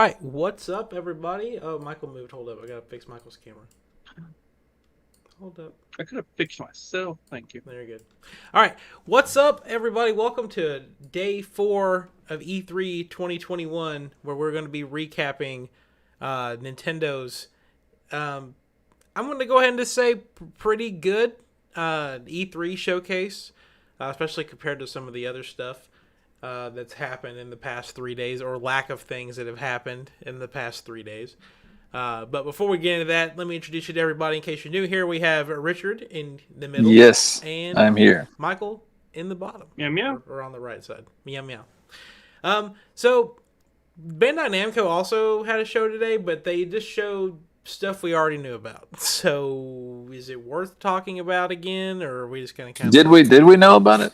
right, what's up, everybody? Oh, Michael moved. Hold up, I gotta fix Michael's camera. Hold up. I could have fixed myself. Thank you. There you go. All right, what's up, everybody? Welcome to day 4 of E3 2021, where we're going to be recapping Nintendo's. I'm going to go ahead and just say pretty good E3 showcase, especially compared to some of the other stuff that's happened in the past 3 days, or lack of things that have happened in the past 3 days. But before we get into that, let me introduce you to everybody. In case you're new here, we have Richard in the middle Yes, and I'm here. Michael in the bottom, Meow meow. or on the right side. Meow meow. So Bandai Namco also had a show today, but they just showed stuff we already knew about. So is it worth talking about again, or are we just gonna kind of Did we know about it?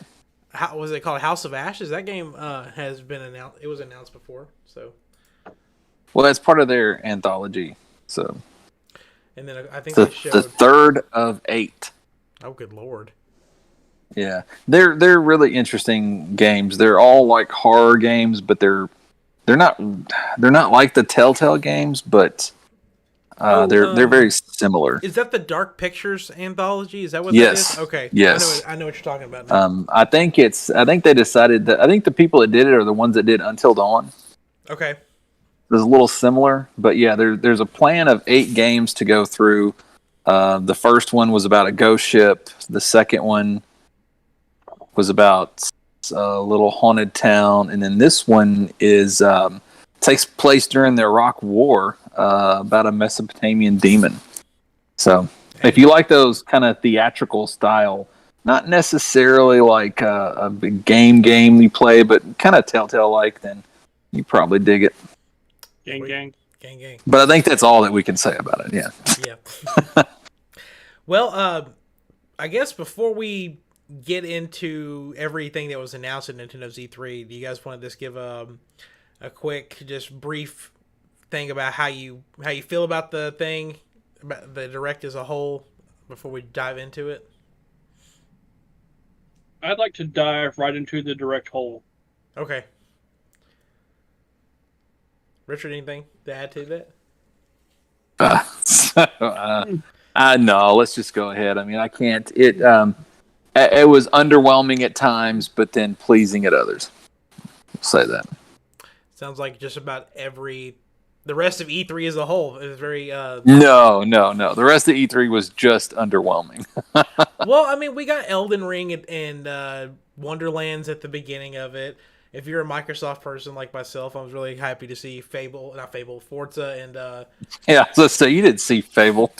how was it called? House of Ashes. That game has been announced. It was announced before. So Well, that's part of their anthology. So and then I think the they showed. the third of 8. Oh, good lord. Yeah, they're really interesting games. They're all like horror games, but they're not like the Telltale games, but they're very similar. Is that the Dark Pictures anthology? Is that what Yes. that is? Okay. Yes. I know what you're talking about now. I think they decided that I think the people that did it are the ones that did Until Dawn. Okay. It was a little similar, but yeah, there's a plan of 8 games to go through. The first one was about a ghost ship. The second one was about a little haunted town, and then this one is takes place during the Iraq War, about a Mesopotamian demon. So, if you like those kind of theatrical style, not necessarily like a big game you play, but kind of Telltale like, then you probably dig it. Gang gang. Gang. But I think that's all that we can say about it. Yeah. Yeah. Well, I guess before we get into everything that was announced at Nintendo's E3, do you guys want to just give a quick, just brief thing about how you feel about the thing, about the Direct as a whole, before we dive into it? I'd like to dive right into the direct hole. Okay. Richard, anything to add to that? No, let's just go ahead. I mean, I can't. It was underwhelming at times, but then pleasing at others. I'll say that. Sounds like just about the rest of E3 as a whole is very. No. The rest of E3 was just underwhelming. Well, I mean, we got Elden Ring and Wonderlands at the beginning of it. If you're a Microsoft person like myself, I was really happy to see Forza, and Yeah, let's say you didn't see Fable.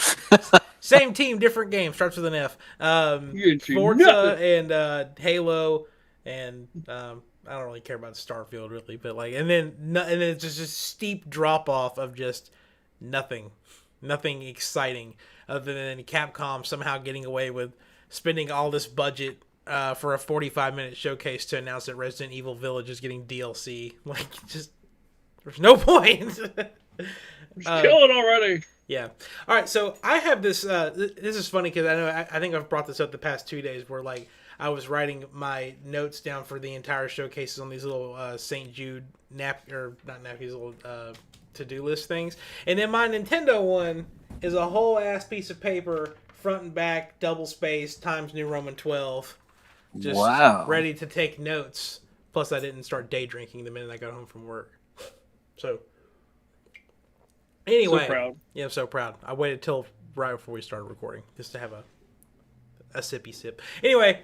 same team, different game, starts with an F. You didn't see Forza nothing. and Halo, and I don't really care about Starfield really, but like, and then it's just a steep drop off of just nothing exciting, other than Capcom somehow getting away with spending all this budget for a 45-minute showcase to announce that Resident Evil Village is getting DLC. Like, just there's no point. Kill it already. Yeah. All right. So I have this. This is funny because I think I've brought this up the past 2 days, where like I was writing my notes down for the entire showcases on these little St. Jude little to-do list things, and then my Nintendo one is a whole ass piece of paper, front and back, double space, Times New Roman 12. Just Wow. ready to take notes. Plus, I didn't start day drinking the minute I got home from work. So, anyway, So proud. yeah, I'm so proud. I waited till right before we started recording just to have a sippy sip. Anyway,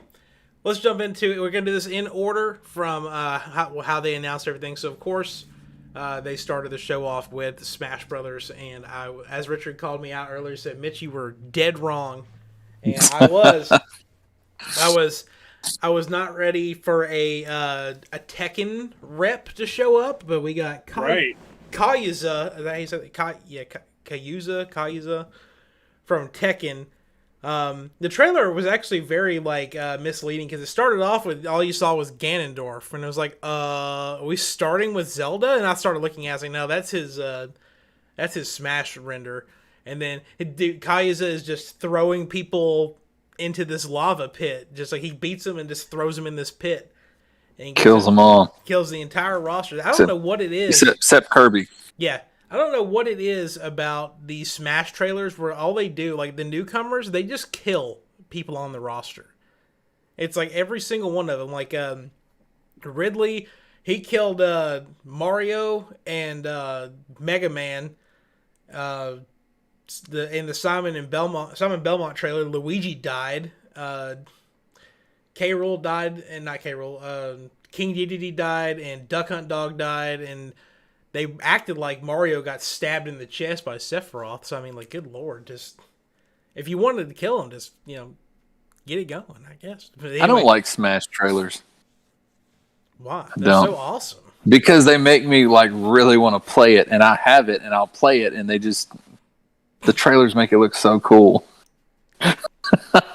let's jump into it. We're gonna do this in order from how they announced everything. So, of course, they started the show off with Smash Brothers, and as Richard called me out earlier, said, "Mitch, you were dead wrong," and I was. I was not ready for a Tekken rep to show up, but we got Right. Kayuza. Is that how you said it? Kayuza from Tekken. The trailer was actually very misleading because it started off with all you saw was Ganondorf, and it was like, are we starting with Zelda? And I started looking at it, I was like, no, that's his Smash render. And then Kayuza is just throwing people into this lava pit, just like he beats them and just throws them in this pit, and Kills them all. kills the entire roster. I don't know what it is. Except Kirby. Yeah. I don't know what it is about these Smash trailers where all they do, like the newcomers, they just kill people on the roster. It's like every single one of them. Like Ridley, he killed Mario and Mega Man. In the Simon Belmont trailer, Luigi died. K. Rool died, and not K. Rool. King Dedede died, and Duck Hunt Dog died, and they acted like Mario got stabbed in the chest by Sephiroth. So I mean, like, good lord, just if you wanted to kill him, just get it going, I guess. But anyway, I don't like Smash trailers. Why? They're so awesome. Because they make me like really want to play it, and I have it, and I'll play it, and the trailers make it look so cool.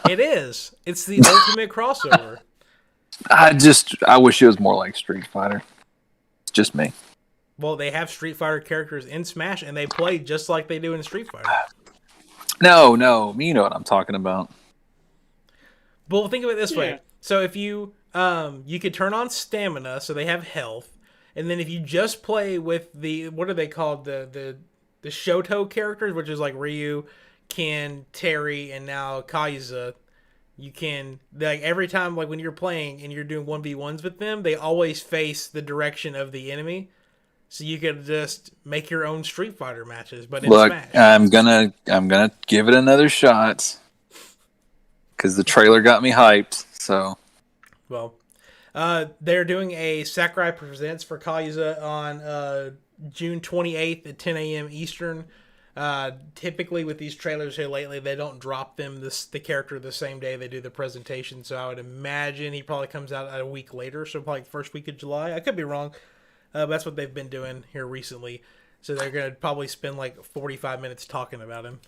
It is. It's the ultimate crossover. I wish it was more like Street Fighter. It's just me. Well, they have Street Fighter characters in Smash, and they play just like they do in Street Fighter. No, you know what I'm talking about. Well, think of it this way. So if you could turn on stamina, so they have health, and then if you just play with the, what are they called, the Shoto characters, which is like Ryu, Ken, Terry, and now Kaiza, you can, like, every time, like when you're playing and you're doing 1v1s with them, they always face the direction of the enemy. So you could just make your own Street Fighter matches, but in Smash. I'm gonna give it another shot because the trailer got me hyped. So, well, they're doing a Sakurai Presents for Kaiza on June 28th at 10 a.m. Eastern. Typically with these trailers here lately, they don't drop the character the same day they do the presentation. So I would imagine he probably comes out a week later, so probably the first week of July. I could be wrong. But that's what they've been doing here recently. So they're going to probably spend like 45 minutes talking about him.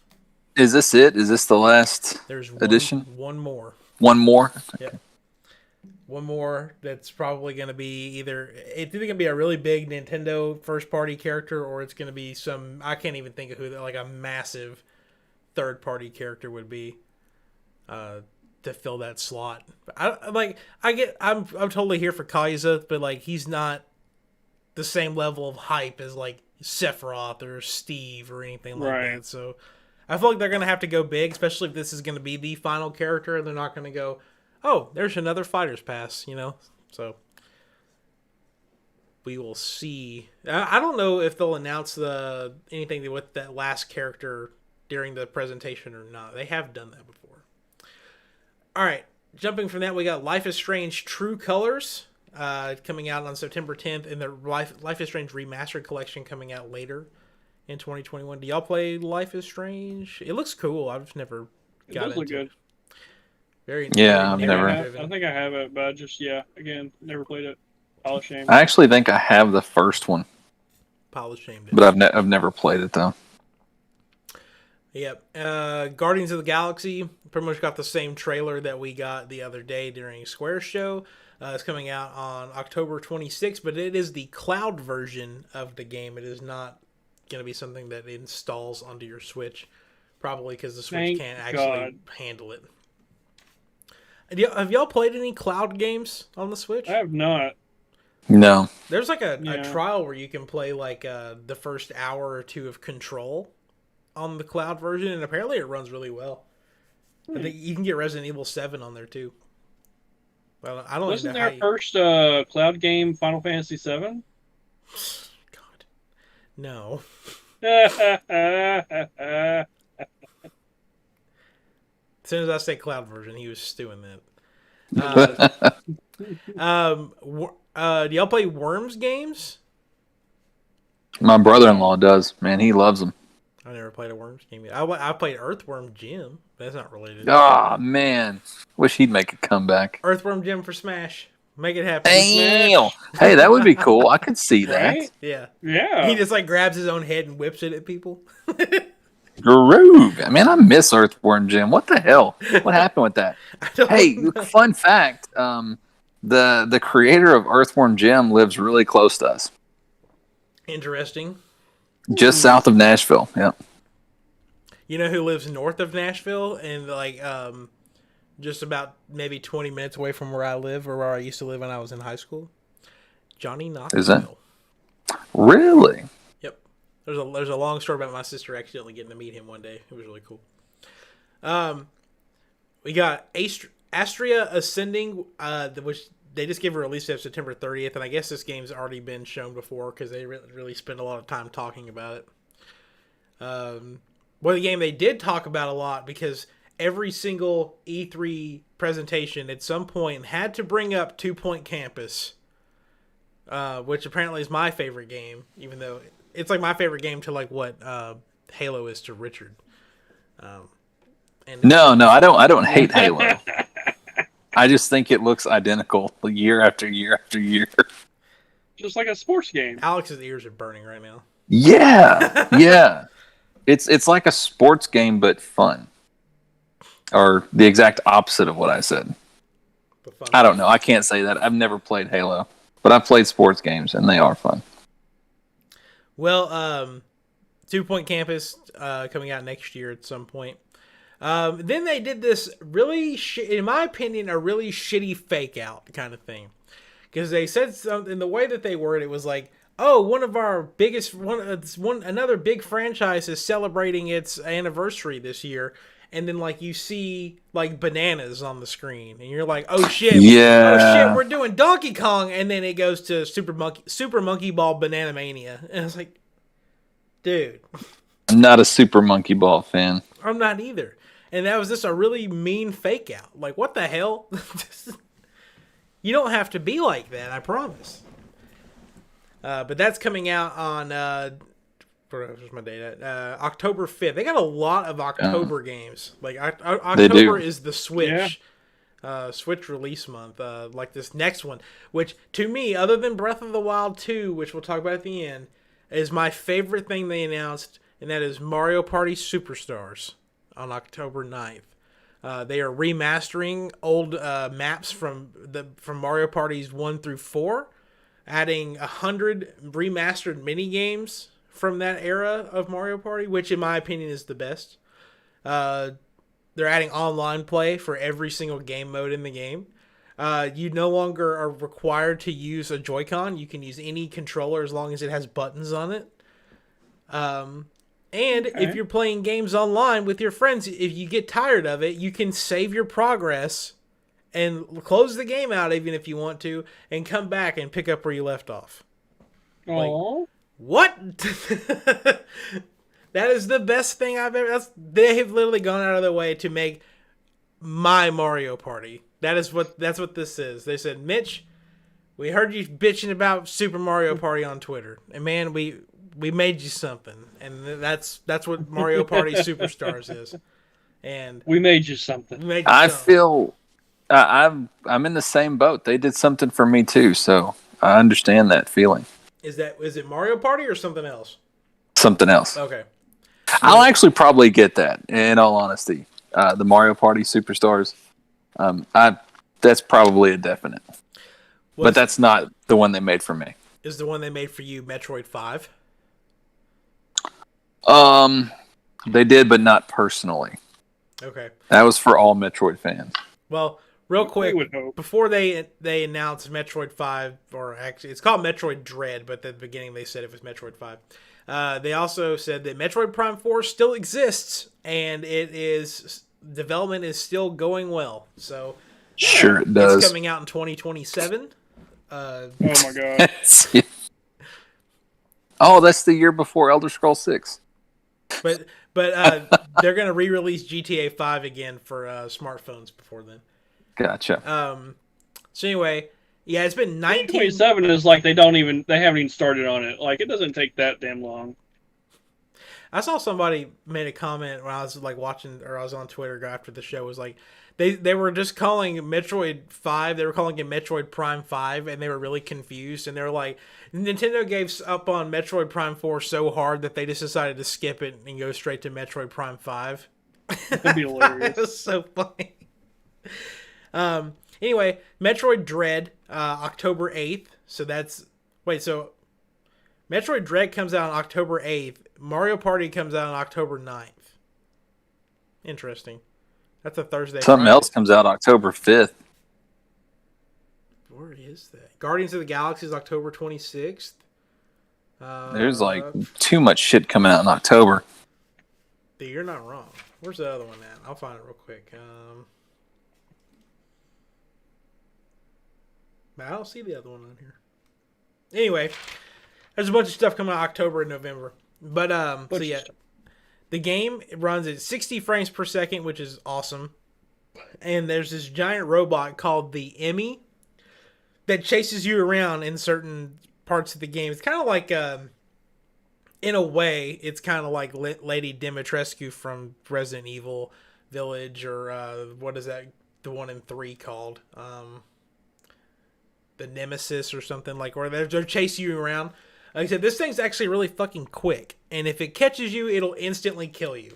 is this it? Is this the last edition? One more. One more? Yeah. One more that's probably going to be it's either going to be a really big Nintendo first party character, or it's going to be I can't even think of who, like a massive third party character would be to fill that slot. I'm totally here for Kaiza, but like he's not the same level of hype as like Sephiroth or Steve or anything like that. So I feel like they're going to have to go big, especially if this is going to be the final character. They're not going to go, oh, there's another Fighter's Pass, So we will see. I don't know if they'll announce anything with that last character during the presentation or not. They have done that before. All right, jumping from that, we got Life is Strange True Colors. Coming out on September 10th, and the Life is Strange Remastered Collection coming out later in 2021. Do y'all play Life is Strange? It looks cool. I've never got into it. Good. I've never. I think I have it, but again, never played it. Pile of shame. I actually think I have the first one. Pile of shame. But I've never played it though. Yep. Guardians of the Galaxy pretty much got the same trailer that we got the other day during Square Show. It's coming out on October 26th, but it is the cloud version of the game. It is not going to be something that installs onto your Switch, probably because the Switch can't actually handle it. Have y'all played any cloud games on the Switch? I have not. No. There's like a trial where you can play like the first hour or two of Control on the cloud version, and apparently it runs really well. I think you can get Resident Evil 7 on there too. Well, I don't. Wasn't their first cloud game Final Fantasy VII? God, no. As soon as I say cloud version, he was stewing that. Do y'all play Worms games? My brother-in-law does. Man, he loves them. I never played a Worms game. I played Earthworm Jim. That's not related. Oh, man. Wish he'd make a comeback. Earthworm Jim for Smash. Make it happen. Damn. Hey, that would be cool. I could see that. Right? Yeah. Yeah. He just like grabs his own head and whips it at people. Groove. Man, I miss Earthworm Jim. What the hell? What happened with that? Hey, fun fact. The creator of Earthworm Jim lives really close to us. Interesting. Just south of Nashville. Yeah. You know who lives north of Nashville and like just about maybe 20 minutes away from where I live or where I used to live when I was in high school. Johnny Is that Knoxville. really? Yep. There's a long story about my sister accidentally getting to meet him one day. It was really cool. We got Astria Ascending, which they just gave a release date of September 30th, and I guess this game's already been shown before because they really spend a lot of time talking about it. The game they did talk about a lot because every single E3 presentation at some point had to bring up 2 Point Campus, which apparently is my favorite game, even though it's like my favorite game to like what Halo is to Richard. No, I don't hate Halo. I just think it looks identical year after year after year. Just like a sports game. Alex's ears are burning right now. Yeah, yeah. It's like a sports game but fun, or the exact opposite of what I said. I don't know. I can't say that. I've never played Halo, but I've played sports games and they are fun. Well, 2 Point Campus coming out next year at some point. Then they did this really, in my opinion, a really shitty fake out kind of thing. Because they said something, the way that they worded it was like, oh, one of our biggest, another big franchise is celebrating its anniversary this year. And then, like, you see, like, bananas on the screen. And you're like, oh, shit. Yeah. Oh, shit, we're doing Donkey Kong. And then it goes to Super Monkey Ball Banana Mania. And I was like, dude. I'm not a Super Monkey Ball fan. I'm not either. And that was just a really mean fake out. Like, what the hell? You don't have to be like that, I promise. But that's coming out on, where's my date at? October 5th. They got a lot of October games. Like, October is the Switch. Yeah. Switch release month. Like this next one, which to me, other than Breath of the Wild 2, which we'll talk about at the end, is my favorite thing they announced, and that is Mario Party Superstars on October 9th. They are remastering old maps from Mario Parties 1 through 4, adding 100 remastered mini games from that era of Mario Party, which in my opinion is the best. They're adding online play for every single game mode in the game. You no longer are required to use a Joy-Con. You can use any controller as long as it has buttons on it. And if you're playing games online with your friends, if you get tired of it, you can save your progress and close the game out even if you want to, and come back and pick up where you left off. Oh, like, what? That is the best thing I've ever... They have literally gone out of their way to make my Mario Party. That's what this is. They said, Mitch, we heard you bitching about Super Mario Party on Twitter. And man, we made you something. And that's what Mario Party Superstars is. And we made you something. Feel I'm in the same boat. They did something for me too, so I understand that feeling. Is it Mario Party or something else? Something else. Okay. I'll actually probably get that, in all honesty. The Mario Party Superstars. That's probably a definite. But that's not the one they made for me. Is the one they made for you Metroid 5? They did, but not personally. Okay. That was for all Metroid fans. Well, real quick, before they announced Metroid 5, or actually it's called Metroid Dread, but at the beginning they said it was Metroid 5. They also said that Metroid Prime 4 still exists, and development is still going well. So sure it does. It's coming out in 2027. Oh my god. Oh, that's the year before Elder Scrolls 6. But they're going to re-release GTA 5 again for smartphones before then. Gotcha. So anyway, yeah, it's been 27 is like they haven't even started on it. Like, it doesn't take that damn long. I saw somebody made a comment when I was like watching, or I was on Twitter after the show, was like they were just calling Metroid 5, they were calling it Metroid Prime 5, and they were really confused, and they were like, Nintendo gave up on Metroid Prime 4 so hard that they just decided to skip it and go straight to Metroid Prime 5. That'd be hilarious. It was so funny. Anyway, Metroid Dread, October 8th. So Metroid Dread comes out on October 8th. Mario Party comes out on October 9th. Interesting. That's a Thursday. Something Friday. else comes out October 5th. Where is that? Guardians of the Galaxy is October 26th. There's like too much shit coming out in October. Dude, you're not wrong. Where's the other one at? I'll find it real quick. I don't see the other one on here. Anyway, there's a bunch of stuff coming out October and November. But so yeah, the game runs at 60 frames per second, which is awesome. And there's this giant robot called the Emmy that chases you around in certain parts of the game. It's kind of like, in a way, it's kind of like Lady Dimitrescu from Resident Evil Village, or what is that? The one in 3 called the Nemesis or something, like where they're chasing you around. Like I said, this thing's actually really fucking quick, and if it catches you, it'll instantly kill you.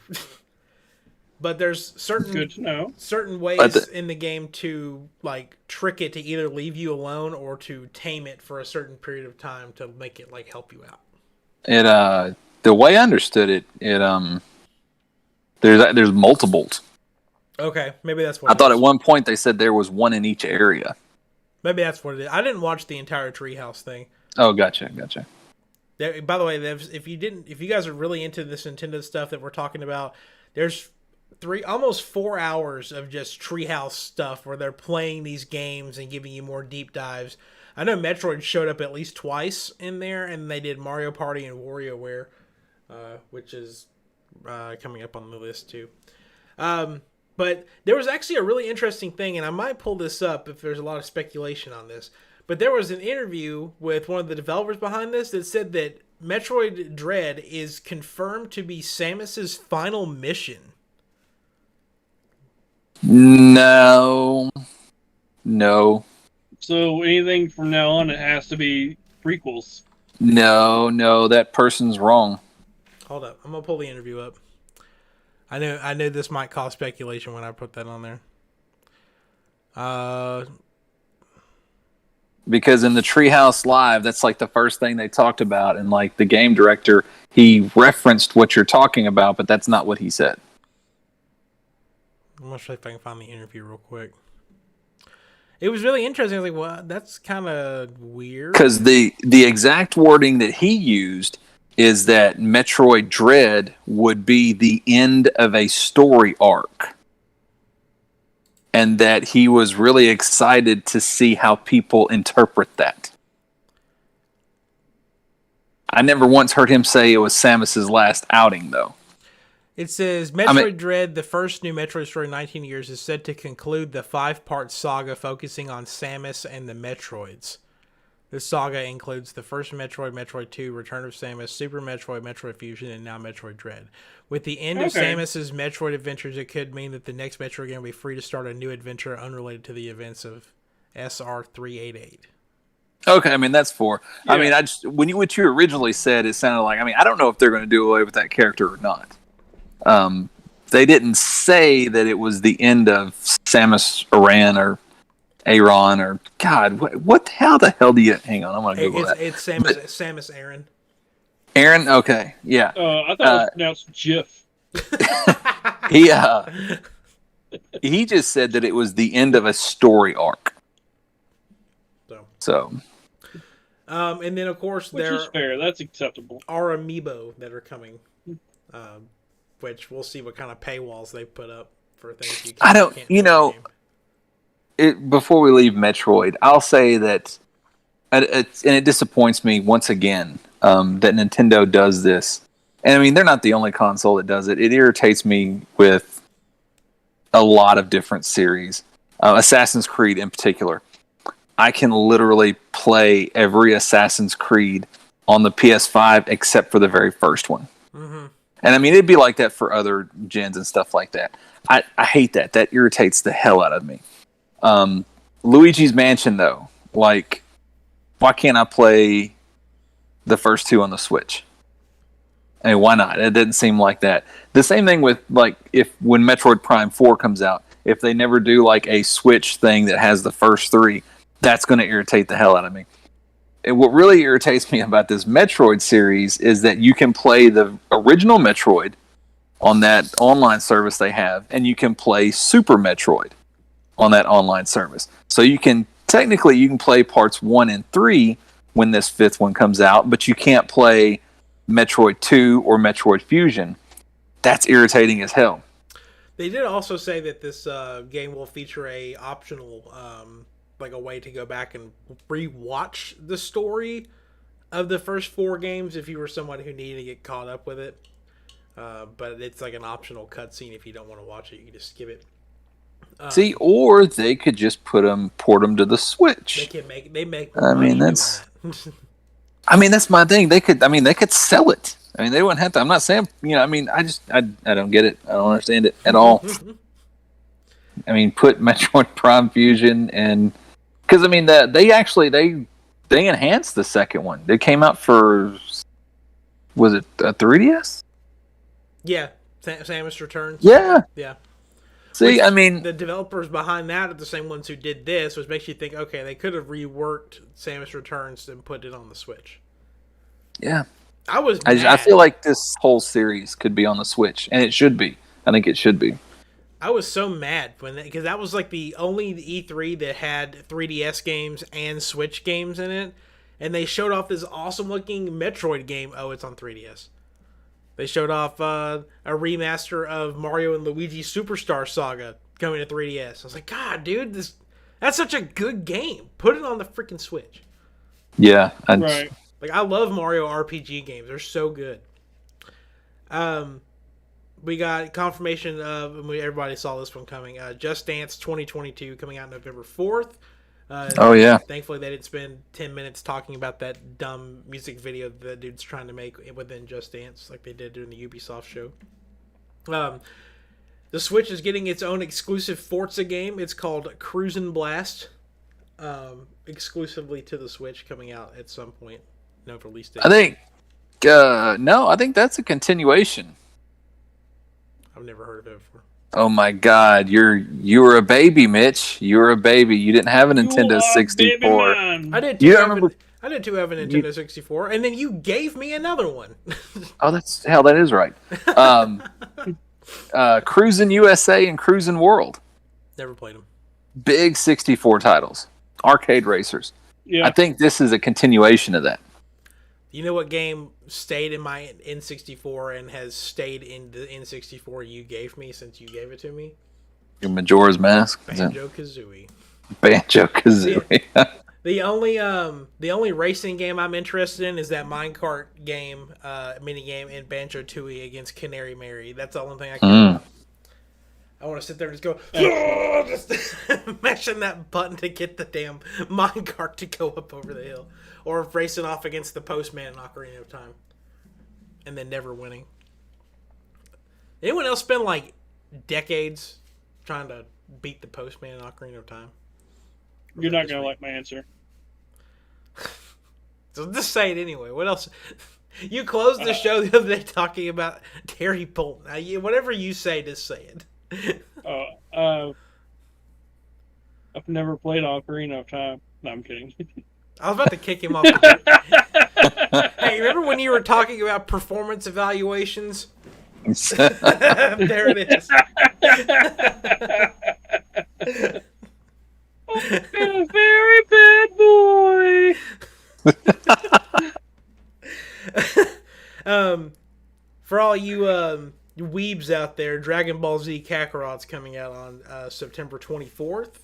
But there's certain ways in the game to like trick it to either leave you alone or to tame it for a certain period of time to make it like help you out. It the way I understood it, there's multiples. Okay, maybe that's what I thought at one point they said there was one in each area. Maybe that's what it is. I didn't watch the entire Treehouse thing. Oh, gotcha. By the way, if you guys are really into this Nintendo stuff that we're talking about, there's almost 4 hours of just Treehouse stuff where they're playing these games and giving you more deep dives. I know Metroid showed up at least twice in there, and they did Mario Party and WarioWare, which is coming up on the list too. But there was actually a really interesting thing, and I might pull this up if there's a lot of speculation on this. But there was an interview with one of the developers behind this that said that Metroid Dread is confirmed to be Samus's final mission. No. So anything from now on, it has to be prequels. No, that person's wrong. Hold up, I'm gonna pull the interview up. I know this might cause speculation when I put that on there. Because in the Treehouse Live, that's like the first thing they talked about, and like the game director, he referenced what you're talking about, but that's not what he said. I'm gonna see if I can find the interview real quick. It was really interesting. I was like, well, that's kind of weird. Because the exact wording that he used is that Metroid Dread would be the end of a story arc. And that he was really excited to see how people interpret that. I never once heard him say it was Samus's last outing, though. It says, Metroid Dread, the first new Metroid story in 19 years, is said to conclude the 5-part saga focusing on Samus and the Metroids. This saga includes the first Metroid, Metroid 2, Return of Samus, Super Metroid, Metroid Fusion, and now Metroid Dread. With the end of Samus's Metroid adventures, it could mean that the next Metroid game will be free to start a new adventure unrelated to the events of SR388. Okay, I mean, that's four. Yeah. I mean, what you originally said, it sounded like, I mean, I don't know if they're going to do away with that character or not. They didn't say that it was the end of Samus Aran or Aaron or God. How the hell do you? Hang on, I'm gonna Google that. It's Samus Aran. Aaron. Okay, yeah. I thought it was pronounced Jif. He just said that it was the end of a story arc. So. And then of course Which is fair. That's acceptable. Are amiibo that are coming, which we'll see what kind of paywalls they put up for things you can't. I don't. You know. Before we leave Metroid, I'll say that, and it disappoints me once again that Nintendo does this. And I mean, they're not the only console that does it. It irritates me with a lot of different series. Assassin's Creed in particular. I can literally play every Assassin's Creed on the PS5 except for the very first one. Mm-hmm. And I mean, it'd be like that for other gens and stuff like that. I hate that. That irritates the hell out of me. Luigi's Mansion, though, like, why can't I play the first two on the Switch? I mean, why not? It didn't seem like that. The same thing with, like, when Metroid Prime 4 comes out, if they never do, like, a Switch thing that has the first three, that's going to irritate the hell out of me. And what really irritates me about this Metroid series is that you can play the original Metroid on that online service they have, and you can play Super Metroid on that online service. So you can play parts 1 and 3 when this 5th one comes out, but you can't play Metroid 2 or Metroid Fusion. That's irritating as hell. They did also say that this game will feature a optional, like a way to go back and rewatch the story of the first 4 games if you were someone who needed to get caught up with it. But it's like an optional cutscene if you don't want to watch it. You can just skip it. See, or they could just port them to the Switch. They make. I mean, that's my thing. They could sell it. I mean, they wouldn't have to. I'm not saying, I don't get it. I don't understand it at all. I mean, put Metroid Prime Fusion and because they enhanced the second one. They came out for, was it a 3DS? Yeah, Samus Returns. Yeah. See, the developers behind that are the same ones who did this, which makes you think, okay, they could have reworked Samus Returns and put it on the Switch. Yeah. I feel like this whole series could be on the Switch, and it should be. I think it should be. I was so mad because that was like the only E3 that had 3DS games and Switch games in it, and they showed off this awesome looking Metroid game. Oh, it's on 3DS. They showed off a remaster of Mario and Luigi Superstar Saga coming to 3DS. I was like, God, dude, that's such a good game. Put it on the freaking Switch. Yeah, right. Like, I love Mario RPG games. They're so good. We got confirmation of, and everybody saw this one coming, Just Dance 2022 coming out November 4th. Oh, yeah. Thankfully, they didn't spend 10 minutes talking about that dumb music video that dude's trying to make within Just Dance like they did during the Ubisoft show. The Switch is getting its own exclusive Forza game. It's called Cruisin' Blast. Exclusively to the Switch, coming out at some point. No release date. I think that's a continuation. I've never heard of it before. Oh my God, you were a baby, Mitch. You were a baby. You didn't have a Nintendo 64. I did too. I did too have a Nintendo 64, and then you gave me another one. Oh, that is right. Cruisin' USA and Cruisin' World. Never played them. Big 64 titles. Arcade racers. Yeah. I think this is a continuation of that. You know what game stayed in my N64 and has stayed in the N64 you gave me since you gave it to me? Your Majora's Mask. Banjo-Kazooie. Banjo-Kazooie. The only racing game I'm interested in is that minecart game, mini game in Banjo-Tooie against Canary Mary. That's the only thing I can. I want to sit there and just go, just mashing that button to get the damn minecart to go up over the hill, or racing off against the postman in Ocarina of Time, and then never winning. Anyone else spend like decades trying to beat the postman in Ocarina of Time? You're not gonna like my answer. So just say it anyway. What else? You closed the show the other day talking about Terry Bolton. Whatever you say, just say it. I've never played Ocarina of Time. No, I'm kidding. I was about to kick him off. Hey, remember when you were talking about performance evaluations? There it is. I'm a very bad boy. For all you weebs out there, Dragon Ball Z Kakarot's coming out on September 24th.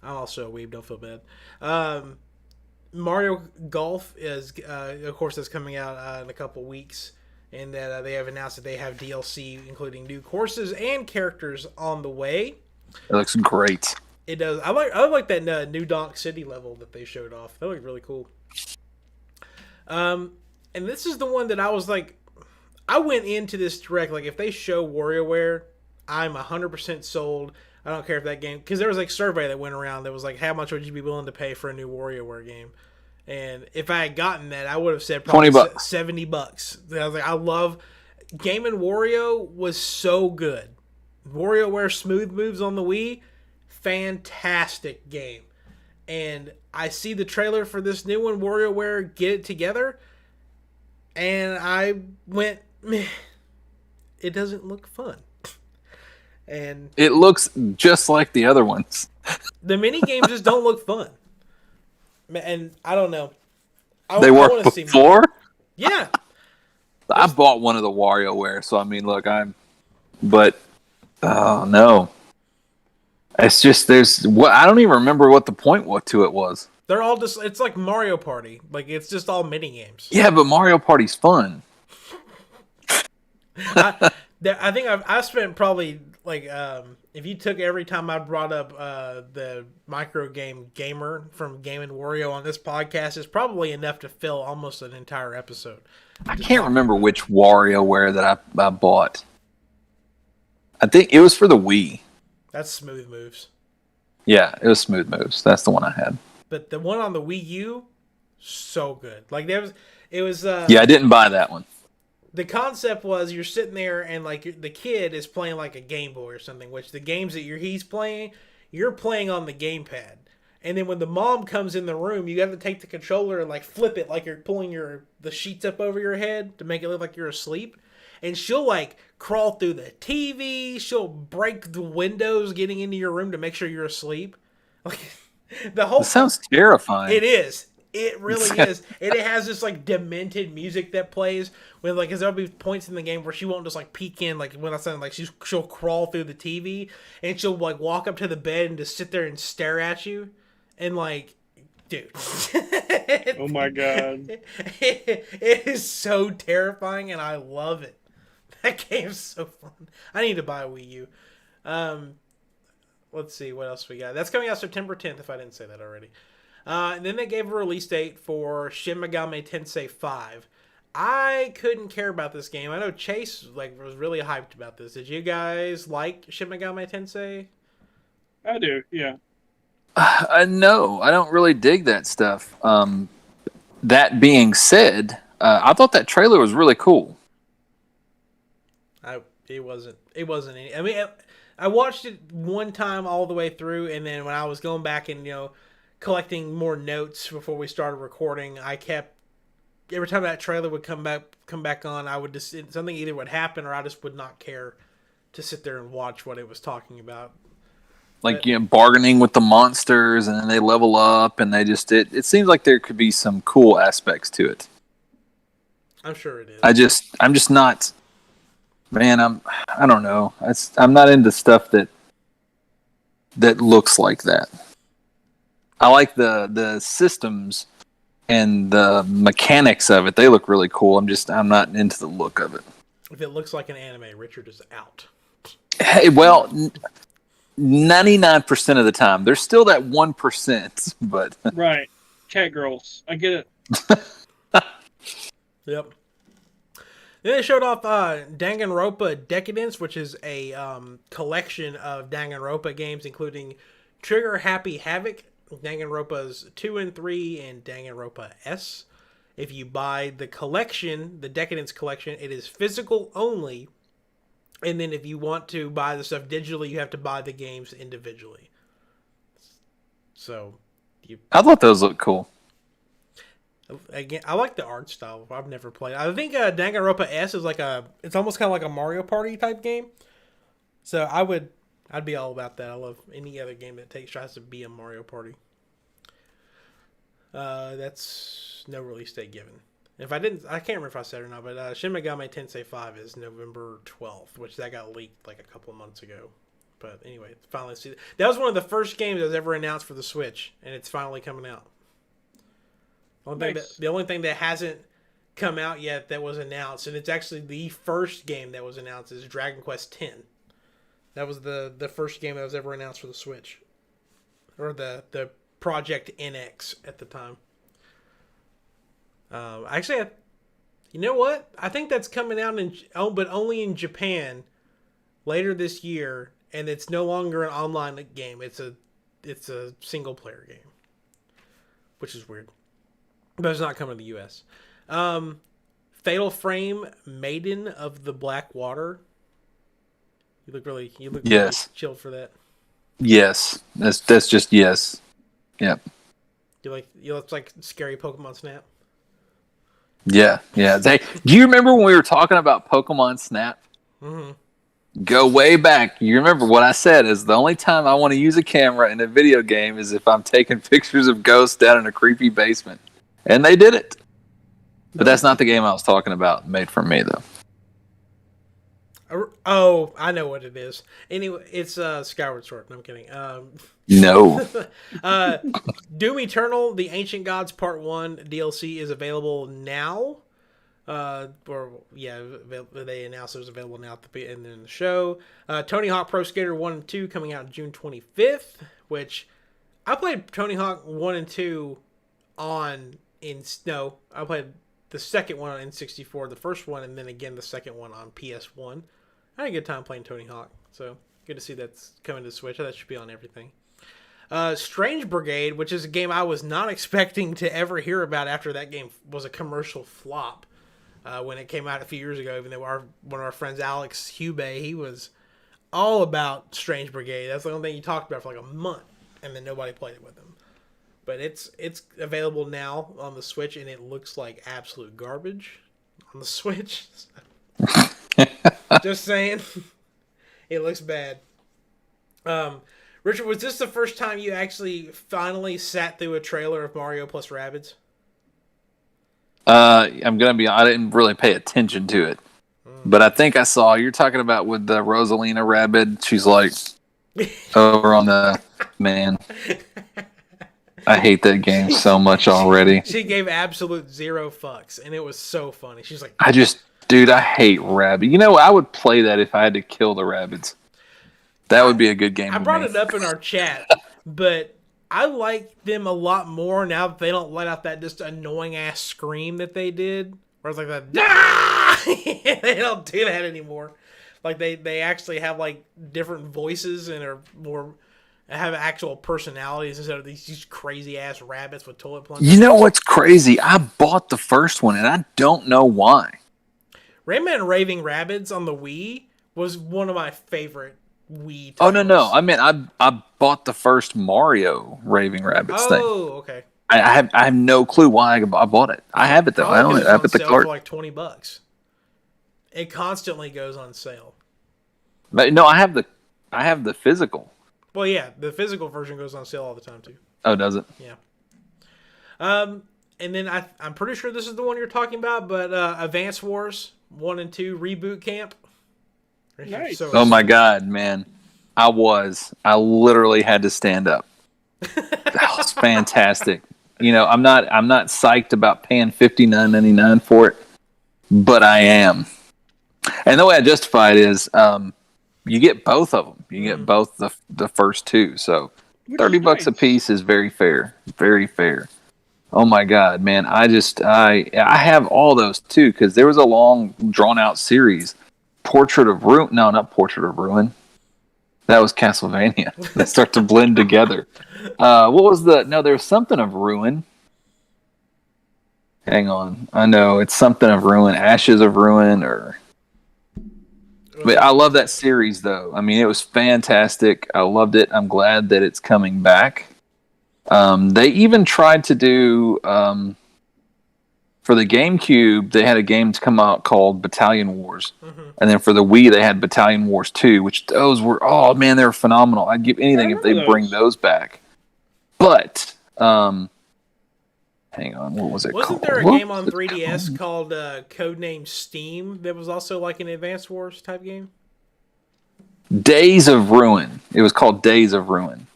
I'm also a weeb, don't feel bad. Mario Golf is, of course, that's coming out in a couple weeks, and that they have announced that they have DLC, including new courses and characters on the way. It looks great. It does. I like that New Donk City level that they showed off. That looked really cool. And this is the one that I was like, I went into this direct, like, if they show WarioWare, I'm 100% sold. I don't care if that game, because there was like a survey that went around that was like, how much would you be willing to pay for a new WarioWare game? And if I had gotten that, I would have said probably $20. $70. I was like, I love Game & Wario was so good. WarioWare Smooth Moves on the Wii, fantastic game. And I see the trailer for this new one, WarioWare Get It Together, and I went, meh. it doesn't look fun. And It looks just like the other ones. the mini games just don't look fun. And I don't know. They I worked want to see more. before. Yeah. I bought one of the WarioWare, so I mean, look, but oh no, it's just there's what I don't even remember what the point to it was. They're all just, it's like Mario Party. Like, it's just all mini games. Yeah, but Mario Party's fun. I think I've spent probably, like, if you took every time I brought up the micro game Gamer from Game and Wario on this podcast, it's probably enough to fill almost an entire episode. I can't remember which WarioWare that I bought. I think it was for the Wii. That's Smooth Moves. Yeah, it was Smooth Moves. That's the one I had. But the one on the Wii U, so good. Like, it was. Yeah, I didn't buy that one. The concept was you're sitting there and like the kid is playing like a Game Boy or something, which the games that he's playing, you're playing on the gamepad. And then when the mom comes in the room, you have to take the controller and like flip it like you're pulling the sheets up over your head to make it look like you're asleep. And she'll like crawl through the TV. She'll break the windows getting into your room to make sure you're asleep. Like the whole. It sounds terrifying. It is. It really is. And it has this like demented music that plays when like, cause there'll be points in the game where she won't just like peek in, like when I said like she'll crawl through the TV and she'll like walk up to the bed and just sit there and stare at you. And like, dude. Oh my god. It is so terrifying and I love it. That game's so fun. I need to buy a Wii U. Let's see what else we got. That's coming out September 10th if I didn't say that already. And then they gave a release date for Shin Megami Tensei 5. I couldn't care about this game. I know Chase was really hyped about this. Did you guys like Shin Megami Tensei? I do, yeah. No, I don't really dig that stuff. That being said, I thought that trailer was really cool. It wasn't any. I mean, I watched it one time all the way through, and then when I was going back and collecting more notes before we started recording, I kept every time that trailer would come back on, I would just something either would happen or I just would not care to sit there and watch what it was talking about. Like bargaining with the monsters, and then they level up, and they just it seems like there could be some cool aspects to it. I'm sure it is. I'm just not. Man, I don't know. I'm not into stuff that looks like that. I like the systems and the mechanics of it. They look really cool. I'm not into the look of it. If it looks like an anime, Richard is out. Hey, well, 99% of the time. There's still that 1%, but Right. Cat girls. I get it. Yep. Then they showed off Danganronpa Decadence, which is a collection of Danganronpa games, including Trigger Happy Havoc, Danganronpa's 2 and 3, and Danganronpa S. If you buy the collection, the Decadence collection, it is physical only. And then if you want to buy the stuff digitally, you have to buy the games individually. So, I thought those looked cool. Again, I like the art style. I've never played. I think Danganronpa S is it's almost kind of like a Mario Party type game. So I'd be all about that. I love any other game that tries to be a Mario Party. That's no release date given. I can't remember if I said it or not, but Shin Megami Tensei 5 is November 12th, which that got leaked like a couple of months ago. But anyway, finally see that was one of the first games that was ever announced for the Switch, and it's finally coming out. The only thing that hasn't come out yet that was announced, and it's actually the first game that was announced, is Dragon Quest X. That was the first game that was ever announced for the Switch, or the Project NX at the time. Actually, you know what? I think that's coming out but only in Japan later this year, and it's no longer an online game. It's a single player game, which is weird. But it's not coming to the U.S. Fatal Frame, Maiden of the Black Water. You look really chilled for that. Yes, that's just yes. Yep. You look like scary Pokemon Snap. Yeah. Do you remember when we were talking about Pokemon Snap? Mm-hmm. Go way back. You remember what I said is the only time I want to use a camera in a video game is if I'm taking pictures of ghosts down in a creepy basement. And they did it. But that's not the game I was talking about made for me, though. Oh, I know what it is. Anyway, it's Skyward Sword. No, I'm kidding. No. Doom Eternal: The Ancient Gods Part 1 DLC is available now. They announced it was available now at the end of the show. Tony Hawk Pro Skater 1 and 2 coming out June 25th, which I played Tony Hawk 1 and 2 I played the second one on N64, the first one, and then again the second one on PS1. I had a good time playing Tony Hawk, so good to see that's coming to Switch. That should be on everything. Strange Brigade, which is a game I was not expecting to ever hear about after that game was a commercial flop when it came out a few years ago. Even though one of our friends, Alex Hubey, he was all about Strange Brigade. That's the only thing he talked about for like a month, and then nobody played it with him. But it's available now on the Switch, and it looks like absolute garbage on the Switch. Just saying. It looks bad. Richard, was this the first time you actually finally sat through a trailer of Mario plus Rabbids? I'm gonna be. I didn't really pay attention to it, but I think I saw. You're talking about with the Rosalina Rabbid. She's like over on the man. I hate that game so much already. She gave absolute zero fucks, and it was so funny. She's like, Dude, I hate rabbit. You know, I would play that if I had to kill the rabbits. That would be a good game. I brought it up in our chat, but I like them a lot more now that they don't let out that just annoying ass scream that they did. Where it's like that, ah! They don't do that anymore. Like they actually have like different voices and are more have actual personalities instead of these crazy ass rabbits with toilet plungers. You know what's crazy? I bought the first one and I don't know why. Rayman Raving Rabbids on the Wii was one of my favorite Wii titles. Oh no! I mean, I bought the first Mario Raving Rabbids thing. Oh, okay. I have no clue why I bought it. I have it though. I own it. I have it the cart for like $20. It constantly goes on sale. But no, I have the physical. Well, yeah, the physical version goes on sale all the time too. Oh, does it? Yeah. And then I'm pretty sure this is the one you're talking about, but Advance Wars 1 and 2 Reboot Camp. Nice. Oh my god, man. I literally had to stand up. That was fantastic. You know, I'm not psyched about paying $59.99 for it, but I am. And the way I justify it is you get both of them. You get both the first two. So $30 a piece is very fair. Very fair. Oh my god, man. I have all those too, because there was a long drawn out series. Portrait of Ruin. No, not Portrait of Ruin. That was Castlevania. They start to blend together. What was there was something of Ruin. Hang on. I know it's something of Ruin. Ashes of Ruin But I love that series though. I mean, it was fantastic. I loved it. I'm glad that it's coming back. They even tried to do for the GameCube, they had a game to come out called Battalion Wars. Mm-hmm. And then for the Wii, they had Battalion Wars 2, which those were, oh man, they were phenomenal. I'd give anything if they bring those back. But, hang on, what was it called? Wasn't there a game on 3DS called Codename Steam that was also like an Advance Wars type game? Days of Ruin. It was called Days of Ruin.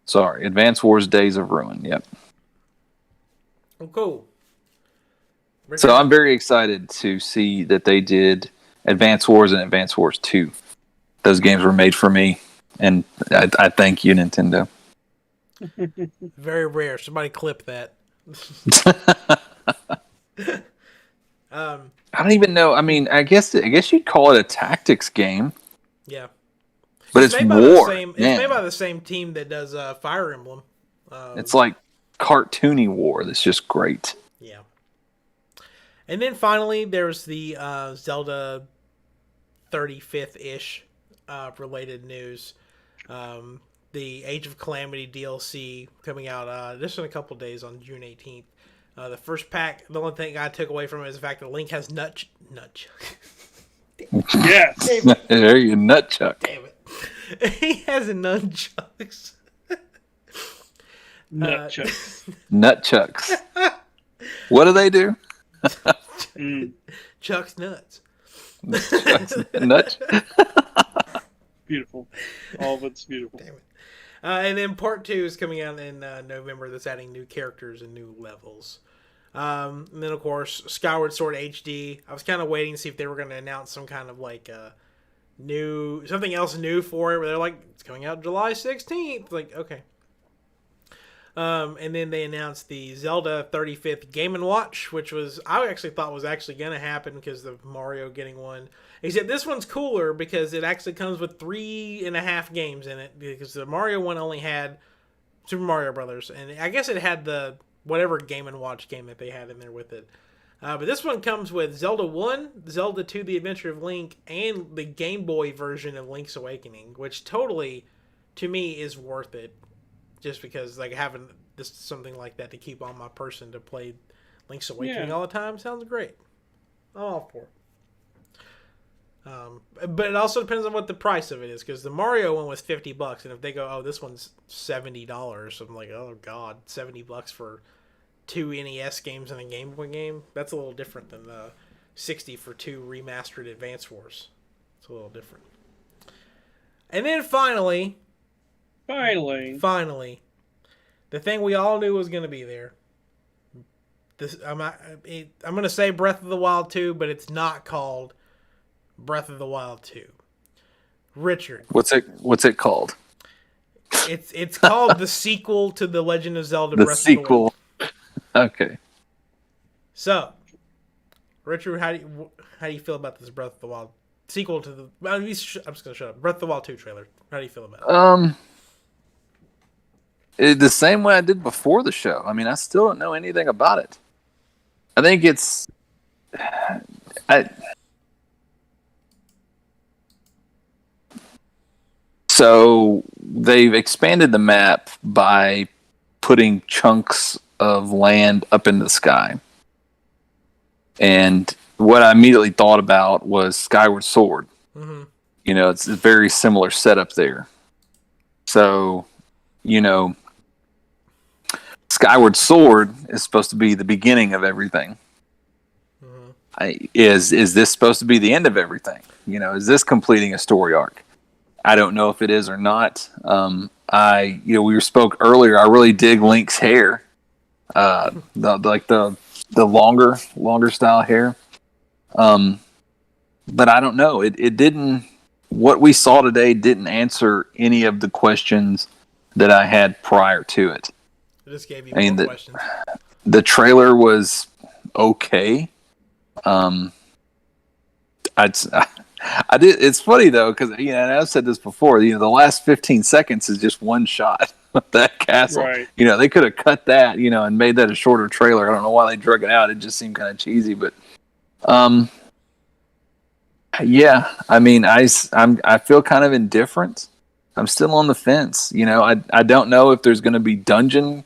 Sorry, Advance Wars Days of Ruin, yep. Oh, cool. So I'm very excited to see that they did Advance Wars and Advance Wars 2. Those games were made for me, and I thank you, Nintendo. Very rare. Somebody clip that. I don't even know. I mean, I guess you'd call it a tactics game. Yeah. But it's war. It's made by the same team that does Fire Emblem. It's like cartoony war that's just great. Yeah. And then finally, there's the Zelda 35th-ish related news. The Age of Calamity DLC coming out just in a couple days on June 18th. The first pack, the only thing I took away from it is the fact that Link has Yes. Damn it. There you nutchuck. Damn it. He has a nunchucks. Nutchucks. Nutchucks. What do they do? Mm, Chuck's nuts. Nut. beautiful. All of it's beautiful. Damn it. And then part 2 is coming out in November. That's adding new characters and new levels. And then, of course, Skyward Sword HD. I was kind of waiting to see if they were going to announce some kind of like something else new for it. Where they're like, it's coming out July 16th. Like, okay. And then they announced the Zelda 35th Game & Watch, which I actually thought was actually going to happen because of Mario getting one. Except this one's cooler because it actually comes with 3.5 games in it, because the Mario one only had Super Mario Brothers, and I guess it had the whatever Game & Watch game that they had in there with it. But this one comes with Zelda 1, Zelda 2, The Adventure of Link, and the Game Boy version of Link's Awakening, which totally, to me, is worth it. Just because like having this something like that to keep on my person to play Link's Awakening all the time sounds great. I'm all for it. But it also depends on what the price of it is, because the Mario one was $50, and if they go, oh, this one's $70, I'm like, oh god, $70 for 2 NES games and a Game Boy game. That's a little different than the $60 for 2 remastered Advance Wars. It's a little different. And then finally, the thing we all knew was going to be there. I'm going to say Breath of the Wild 2, but it's not called Breath of the Wild 2. Richard, What's it called? it's called the sequel to The Legend of Zelda The Breath sequel. of the Wild. Okay. So, Richard, how do you feel about this Breath of the Wild sequel to the? I'm just going to shut up. Breath of the Wild 2 trailer. How do you feel about it? The same way I did before the show. I mean, I still don't know anything about it. I think so they've expanded the map by putting chunks of land up in the sky. And what I immediately thought about was Skyward Sword. Mm-hmm. It's a very similar setup there. So, Skyward Sword is supposed to be the beginning of everything. Mm-hmm. Is this supposed to be the end of everything? Is this completing a story arc? I don't know if it is or not. We spoke earlier. I really dig Link's hair, the longer style hair. But I don't know. It didn't. What we saw today didn't answer any of the questions that I had prior to it. It just gave you more questions. The trailer was okay. I did. It's funny though, because and I've said this before. The last 15 seconds is just one shot of that castle. Right. They could have cut that, and made that a shorter trailer. I don't know why they drug it out. It just seemed kind of cheesy, but yeah. I mean, I feel kind of indifferent. I'm still on the fence. I don't know if there's going to be dungeon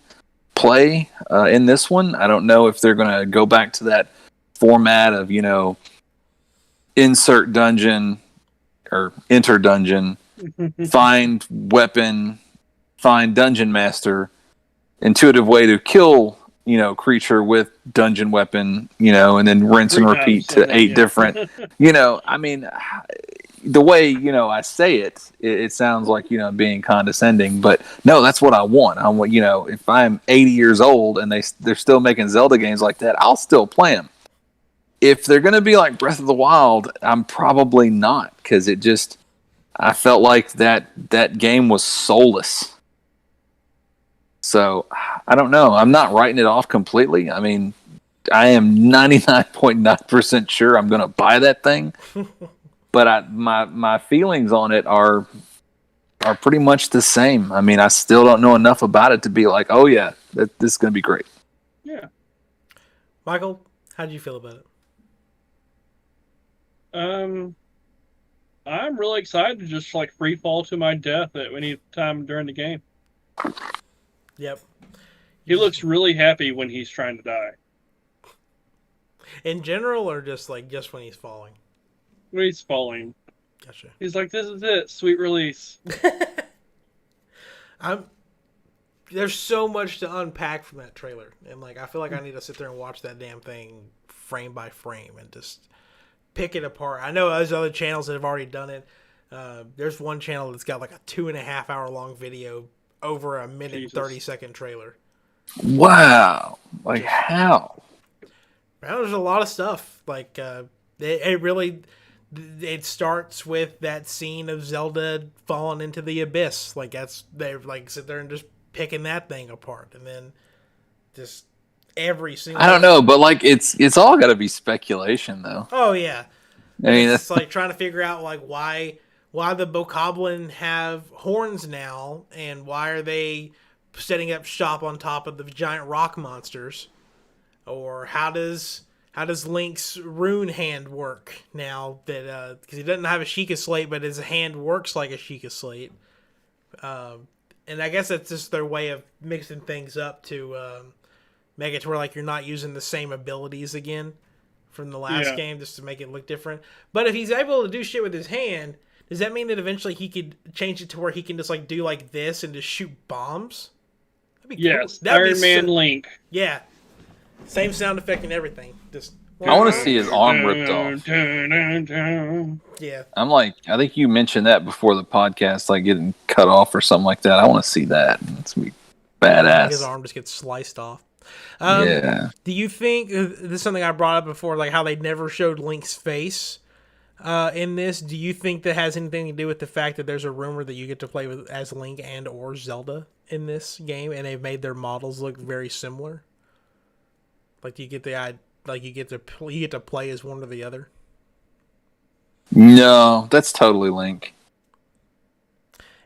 play in this one. I don't know if they're going to go back to that format of insert dungeon or enter dungeon, find weapon, find dungeon master, intuitive way to kill creature with dungeon weapon, and then rinse and repeat to 8 different. I mean, the way I say it sounds like being condescending, but no, that's what I want. I want if I'm 80 years old and they're still making Zelda games like that, I'll still play them. If they're going to be like Breath of the Wild, I'm probably not, because I felt like that game was soulless. So I don't know. I'm not writing it off completely. I mean, I am 99.9% sure I'm going to buy that thing. But my feelings on it are pretty much the same. I mean, I still don't know enough about it to be like, oh yeah, this is going to be great. Yeah. Michael, how do you feel about it? I'm really excited to just free fall to my death at any time during the game. Yep. He looks really happy when he's trying to die. In general, or just when he's falling? when he's falling. Gotcha. He's like, "This is it, sweet release." I'm. There's so much to unpack from that trailer, and like I feel like I need to sit there and watch that damn thing frame by frame and just pick it apart. I know there's other channels that have already done it. There's one channel that's got like a 2.5 hour long video over a minute Jesus. 30-second trailer. Wow. Like how? Well, there's a lot of stuff. Like it starts with that scene of Zelda falling into the abyss. Like they like sit there and just picking that thing apart, and then just every single. I don't know, but like it's all got to be speculation though. Oh yeah, I mean, it's like trying to figure out like why the Bokoblin have horns now, and why are they setting up shop on top of the giant rock monsters, or how does Link's rune hand work now that because he doesn't have a Sheikah slate, but his hand works like a Sheikah slate. And I guess that's just their way of mixing things up to make it to where like you're not using the same abilities again from the last game, just to make it look different. But if he's able to do shit with his hand, does that mean that eventually he could change it to where he can just like do like this and just shoot bombs? That'd be Yes, cool. That'd Iron Man Link. Yeah, same sound effect and everything. Just I want to see his arm ripped off. Yeah, I think you mentioned that before the podcast, like getting cut off or something like that. I want to see that. It's gonna be badass. his arm just gets sliced off. Yeah. Do you think this is something I brought up before, like how they never showed Link's face in this? Do you think that has anything to do with the fact that there's a rumor that you get to play with as Link and or Zelda in this game, and they've made their models look very similar? Like, do you get you get to play as one or the other? No, that's totally Link.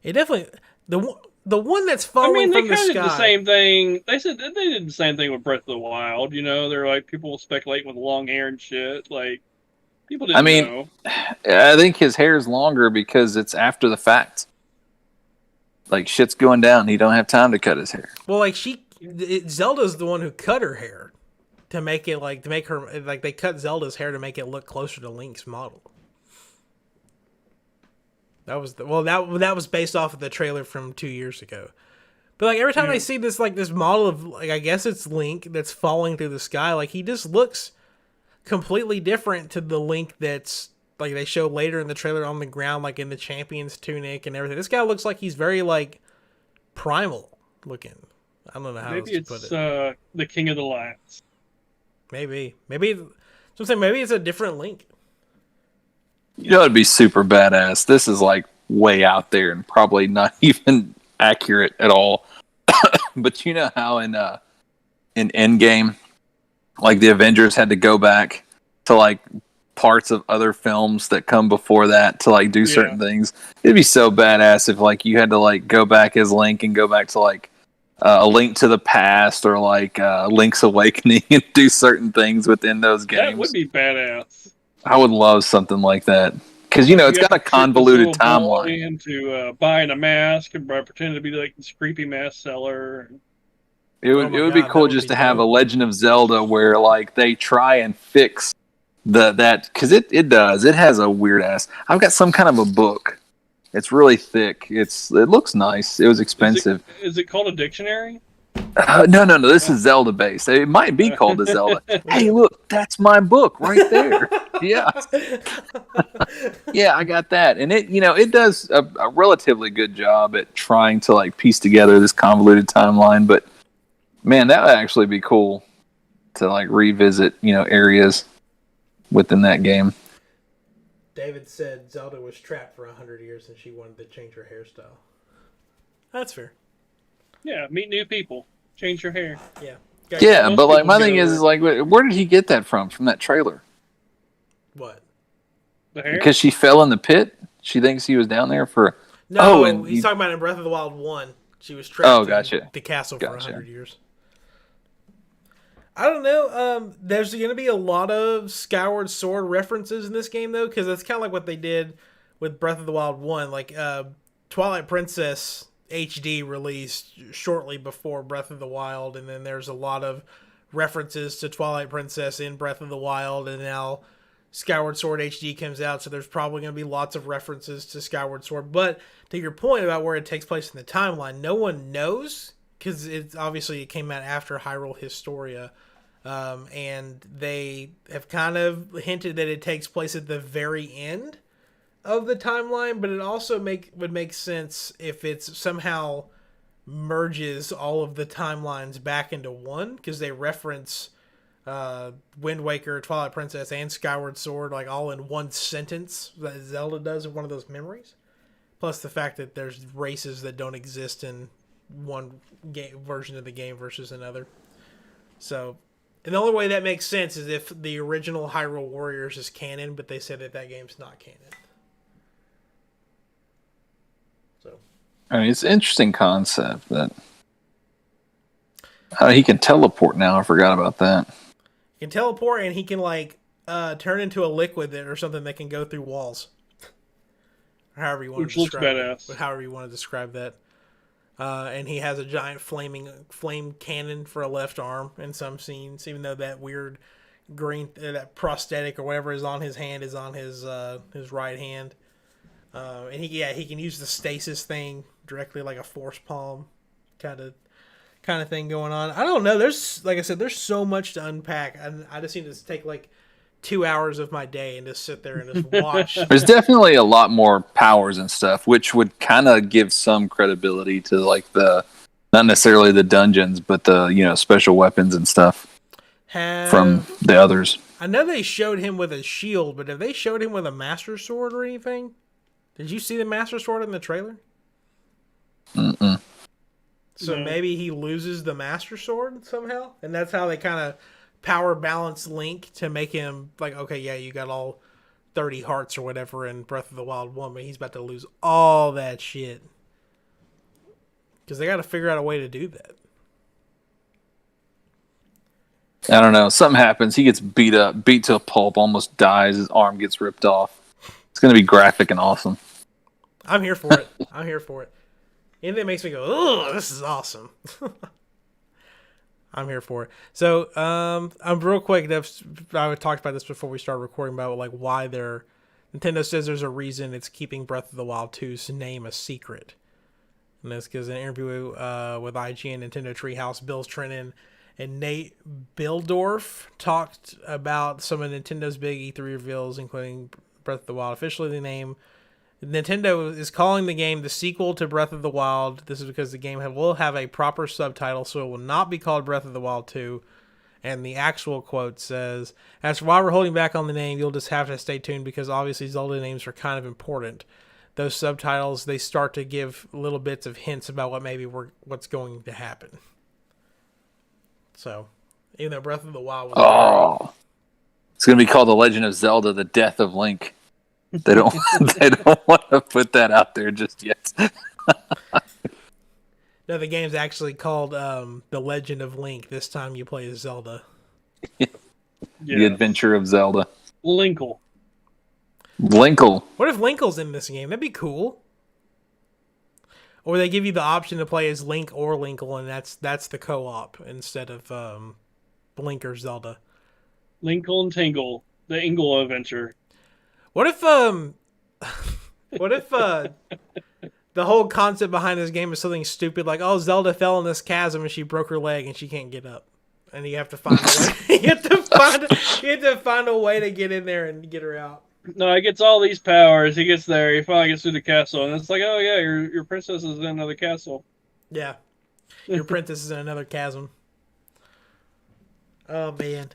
It definitely the one that's falling they from the kind of sky. did the same thing. They said that they did the same thing with Breath of the Wild. You know, they're like people speculating with long hair and shit. Like people didn't know. I think his hair is longer because it's after the fact. Like shit's going down. He don't have time to cut his hair. Well, like Zelda's the one who cut her hair to make it they cut Zelda's hair to make it look closer to Link's model. That was based off of the trailer from 2 years ago. But like every time I see this model of like I guess it's Link that's falling through the sky, like he just looks completely different to the Link that's like they show later in the trailer on the ground, like in the champion's tunic and everything. This guy looks like he's very like primal looking. I don't know how else to put it. Maybe it's the King of the Lights. Maybe. So I'm saying maybe it's a different Link. You know, it'd be super badass. This is like way out there and probably not even accurate at all. But you know how in Endgame, like the Avengers had to go back to like parts of other films that come before that to like do certain things. It'd be so badass if like you had to like go back as Link and go back to like A Link to the Past or like Link's Awakening and do certain things within those games. That would be badass. I would love something like that because it's got a convoluted timeline. Into buying a mask and pretending to be like this creepy mask seller. It would be cool just to have a Legend of Zelda where like they try and fix that because it has a weird ass. I've got some kind of a book. It's really thick. It looks nice. It was expensive. Is it called a dictionary? No. This is Zelda based. It might be called a Zelda. Hey, look, that's my book right there. Yeah, yeah, I got that, and it does a relatively good job at trying to like piece together this convoluted timeline. But man, that would actually be cool to like revisit areas within that game. David said Zelda was trapped for 100 years and she wanted to change her hairstyle. That's fair. Yeah, meet new people. Change your hair. Yeah. Yeah, but like my thing is like, where did he get that from that trailer? What? The hair? Because she fell in the pit. She thinks he was down there for. No, he's talking about in Breath of the Wild 1. She was trapped in the castle for 100 years. I don't know. There's going to be a lot of Skyward Sword references in this game, though, because that's kind of like what they did with Breath of the Wild 1. Like, Twilight Princess HD released shortly before Breath of the Wild, and then there's a lot of references to Twilight Princess in Breath of the Wild, and now Skyward Sword HD comes out, so there's probably going to be lots of references to Skyward Sword. But to your point about where it takes place in the timeline, no one knows because it came out after Hyrule Historia, and they have kind of hinted that it takes place at the very end of the timeline. But it also would make sense if it's somehow merges all of the timelines back into one because they reference Wind Waker, Twilight Princess, and Skyward Sword, like all in one sentence that Zelda does in one of those memories. Plus the fact that there's races that don't exist in one version of the game versus another. So, and the only way that makes sense is if the original Hyrule Warriors is canon, but they said that game's not canon. So, I mean, it's an interesting concept that he can teleport now. I forgot about that. He can teleport and he can turn into a liquid or something that can go through walls. Or however you want to describe it. However you want to describe that. And he has a giant flame cannon for a left arm in some scenes, even though that weird green that prosthetic or whatever is on his hand is on his right hand. And he can use the stasis thing directly like a force palm kind of thing going on. I don't know. There's, like I said, there's so much to unpack. I just need to take 2 hours of my day and just sit there and just watch. There's definitely a lot more powers and stuff, which would kind of give some credibility to the, not necessarily the dungeons, but the special weapons and stuff from the others. I know they showed him with a shield, but have they showed him with a Master Sword or anything? Did you see the Master Sword in the trailer? Mm-mm. So maybe he loses the Master Sword somehow, and that's how they kind of power balance Link to make him okay, yeah, you got all 30 hearts or whatever in Breath of the Wild 1, but he's about to lose all that shit. Because they got to figure out a way to do that. I don't know. Something happens. He gets beat to a pulp, almost dies. His arm gets ripped off. It's going to be graphic and awesome. I'm here for it. I'm here for it. Anything that makes me go, oh, this is awesome. I'm here for it. So, I'm real quick. I talked about this before we started recording about why Nintendo says there's a reason it's keeping Breath of the Wild 2's name a secret. And that's because in an interview with IGN, Nintendo Treehouse, Bill Trennan and Nate Bildorf talked about some of Nintendo's big E3 reveals, including Breath of the Wild. Officially, the name Nintendo is calling the game the sequel to Breath of the Wild. This is because the game will have a proper subtitle, so it will not be called Breath of the Wild 2. And the actual quote says, "As for why we're holding back on the name, you'll just have to stay tuned because obviously Zelda names are kind of important. Those subtitles, they start to give little bits of hints about what's going to happen." So, even though Breath of the Wild was it's going to be called The Legend of Zelda: The Death of Link. They don't want to put that out there just yet. No, the game's actually called The Legend of Link. This time you play as Zelda. The Adventure of Zelda. Linkle. What if Linkle's in this game? That'd be cool. Or they give you the option to play as Link or Linkle, and that's the co-op instead of Link or Zelda. Linkle and Tingle. The Ingle adventure. What if the whole concept behind this game is something stupid like, oh, Zelda fell in this chasm and she broke her leg and she can't get up, and you have to find a way. you have to find a way to get in there and get her out. No, he gets all these powers. He gets there. He finally gets through the castle, and it's like, oh yeah, your princess is in another castle. Yeah, your princess is in another chasm. Oh man.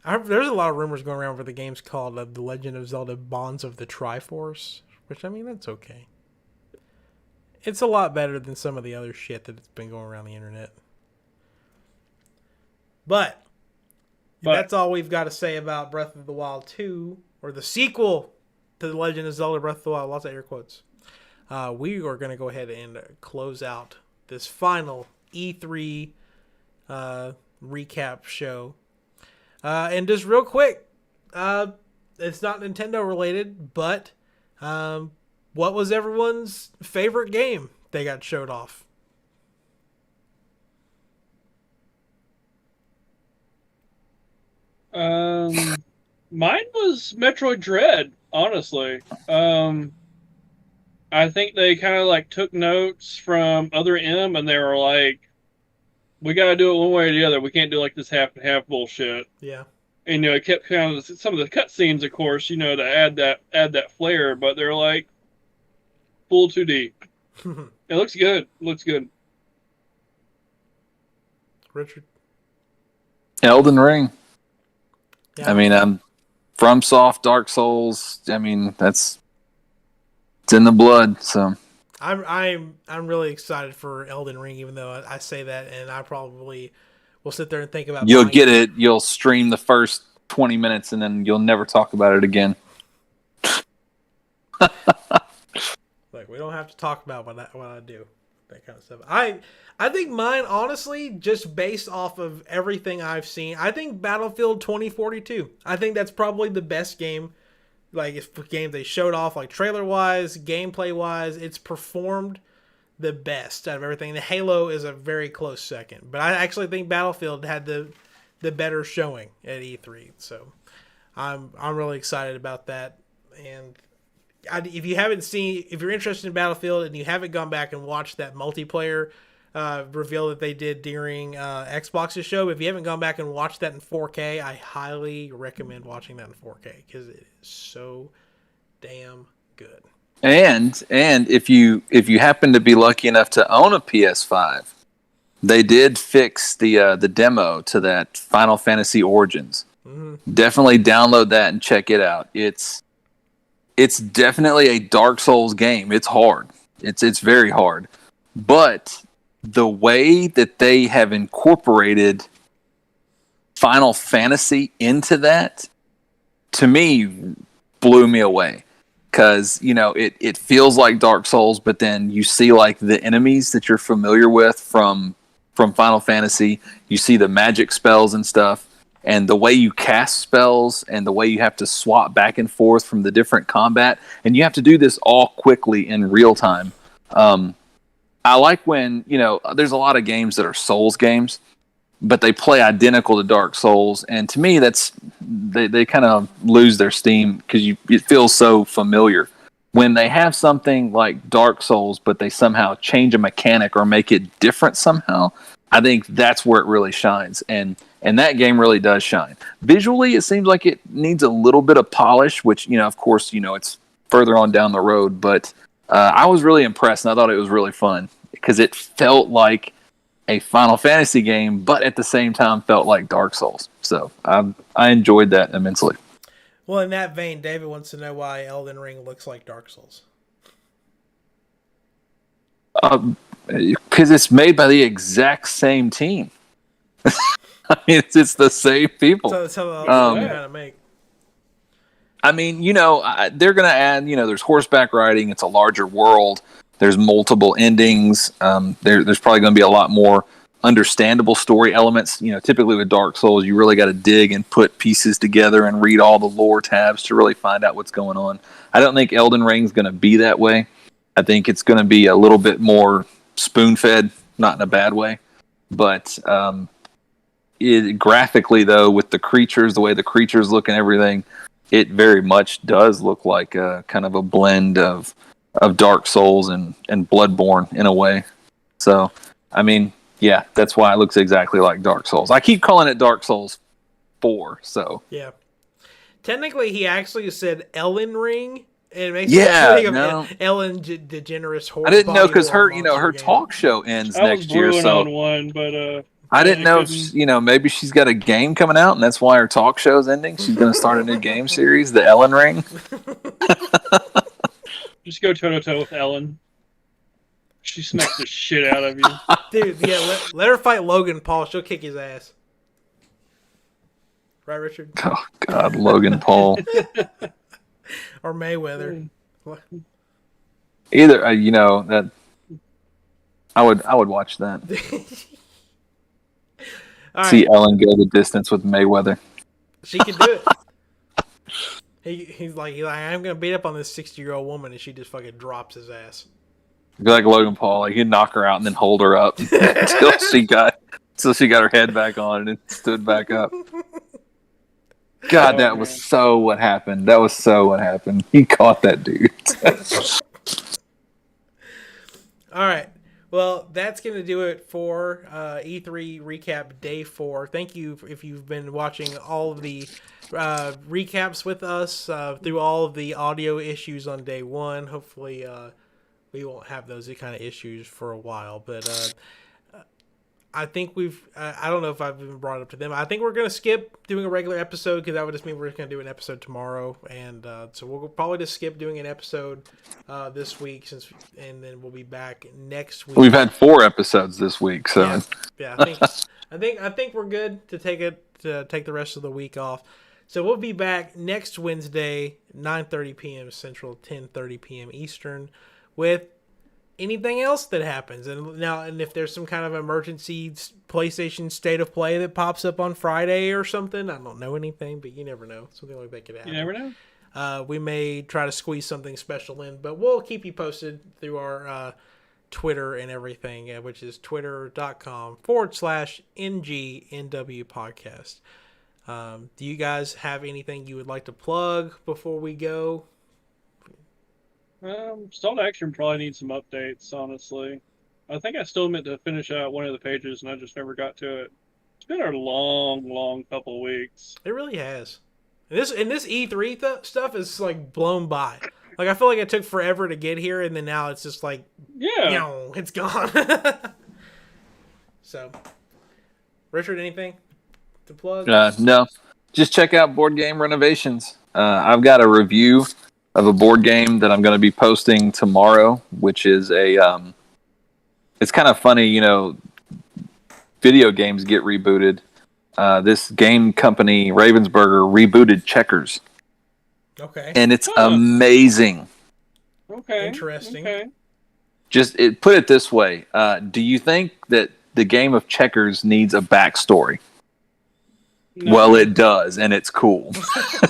There's a lot of rumors going around for the game's called The Legend of Zelda Bonds of the Triforce, which, I mean, that's okay. It's a lot better than some of the other shit that's been going around the internet. But that's all we've got to say about Breath of the Wild 2, or the sequel to The Legend of Zelda Breath of the Wild. Lots of air quotes. We are going to go ahead and close out this final E3 recap show. And just real quick, it's not Nintendo related, but what was everyone's favorite game they got showed off? Mine was Metroid Dread, honestly. I think they kind of like took notes from Other M, and they were like, "We got to do it one way or the other. We can't do like this half and half bullshit." Yeah. And it kept kind of some of the cutscenes, of course, to add that flair. But they're like full 2D. It looks good. It looks good. Richard. Elden Ring. Yeah. I mean, I'm FromSoft, Dark Souls. I mean, it's in the blood. So I'm really excited for Elden Ring, even though I say that, and I probably will sit there and think about you'll buying get it. You'll stream the first 20 minutes, and then you'll never talk about it again. Like, we don't have to talk about what I do, that kind of stuff. I think mine, honestly, just based off of everything I've seen, I think Battlefield 2042. I think that's probably the best game. Like, it's the game they showed off, like trailer wise, gameplay wise, it's performed the best out of everything. The Halo is a very close second, but I actually think Battlefield had the better showing at E3. So I'm really excited about that. And if you're interested in Battlefield and you haven't gone back and watched that multiplayer reveal that they did during Xbox's show, if you haven't gone back and watched that in 4K, I highly recommend watching that in 4K because it is so damn good. And if you happen to be lucky enough to own a PS5, they did fix the demo to that Final Fantasy Origins. Mm-hmm. Definitely download that and check it out. It's definitely a Dark Souls game. It's hard. It's very hard. But the way that they have incorporated Final Fantasy into that, to me, blew me away. Because, it feels like Dark Souls, but then you see like the enemies that you're familiar with from Final Fantasy. You see the magic spells and stuff. And the way you cast spells and the way you have to swap back and forth from the different combat. And you have to do this all quickly in real time. I like when, there's a lot of games that are Souls games, but they play identical to Dark Souls. And to me, they kind of lose their steam because it feels so familiar. When they have something like Dark Souls, but they somehow change a mechanic or make it different somehow, I think that's where it really shines. And that game really does shine. Visually, it seems like it needs a little bit of polish, which, of course, it's further on down the road. But I was really impressed, and I thought it was really fun because it felt like a Final Fantasy game, but at the same time felt like Dark Souls. So I enjoyed that immensely. Well, in that vein, David wants to know why Elden Ring looks like Dark Souls. Because it's made by the exact same team. I mean, it's the same people. So that's how they how to make. I mean, they're going to add, there's horseback riding. It's a larger world. There's multiple endings. There's probably going to be a lot more understandable story elements. Typically with Dark Souls, you really got to dig and put pieces together and read all the lore tabs to really find out what's going on. I don't think Elden Ring's going to be that way. I think it's going to be a little bit more spoon-fed, not in a bad way. But graphically, though, with the creatures, the way the creatures look and everything, it very much does look like a kind of a blend of Dark Souls and Bloodborne in a way. So, I mean, yeah, that's why it looks exactly like Dark Souls. I keep calling it Dark Souls 4, so. Yeah. Technically, he actually said Ellen Ring. And it makes me think of Ellen DeGeneres horror. I didn't know because her talk show ends next year. So on one, but I didn't know if, maybe she's got a game coming out and that's why her talk show's ending. She's going to start a new game series, the Ellen Ring. Just go toe-to-toe with Ellen. She smacks the shit out of you. Dude, yeah, let her fight Logan Paul. She'll kick his ass. Right, Richard? Oh, God, Logan Paul. Or Mayweather. Either, that I would watch that. See Ellen go the distance with Mayweather. She can do it. He's like, I'm gonna beat up on this 60-year-old woman, and she just fucking drops his ass. Be like Logan Paul, like he'd knock her out and then hold her up until she got her head back on and it stood back up. God, Oh, that man. was so what happened. That was so what happened. He caught that dude. All right. Well, that's going to do it for E3 Recap Day 4. Thank you if you've been watching all of the recaps with us through all of the audio issues on Day 1. Hopefully, we won't have those kind of issues for a while. But I think I don't know if I've even brought it up to them. I think we're going to skip doing a regular episode because that would just mean we're just going to do an episode tomorrow. And so we'll probably just skip doing an episode this week, and then we'll be back next week. We've had 4 episodes this week, so Yeah. I think we're good to take the rest of the week off. So we'll be back next Wednesday, 9:30 p.m. Central, 10:30 p.m. Eastern, with anything else that happens. And if there's some kind of emergency PlayStation State of Play that pops up on Friday or something, I don't know anything, but you never know. Something like that could happen. You never know. We may try to squeeze something special in, but we'll keep you posted through our Twitter and everything, which is twitter.com/NGNW podcast. Do you guys have anything you would like to plug before we go? Stalled Action probably needs some updates, honestly. I think I still meant to finish out one of the pages, and I just never got to it. It's been a long, long couple of weeks. It really has. And this E3 stuff is like blown by. Like I feel like it took forever to get here, and then now it's just like, Yeah. it's gone. So, Richard, anything to plug? no. Just check out Board Game Renovations. I've got a review of a board game that I'm going to be posting tomorrow, which is it's kind of funny, video games get rebooted. This game company, Ravensburger, rebooted Checkers. Okay. And it's amazing. Okay. Interesting. Okay. Put it this way. Do you think that the game of checkers needs a backstory? No. Well, it does, and it's cool.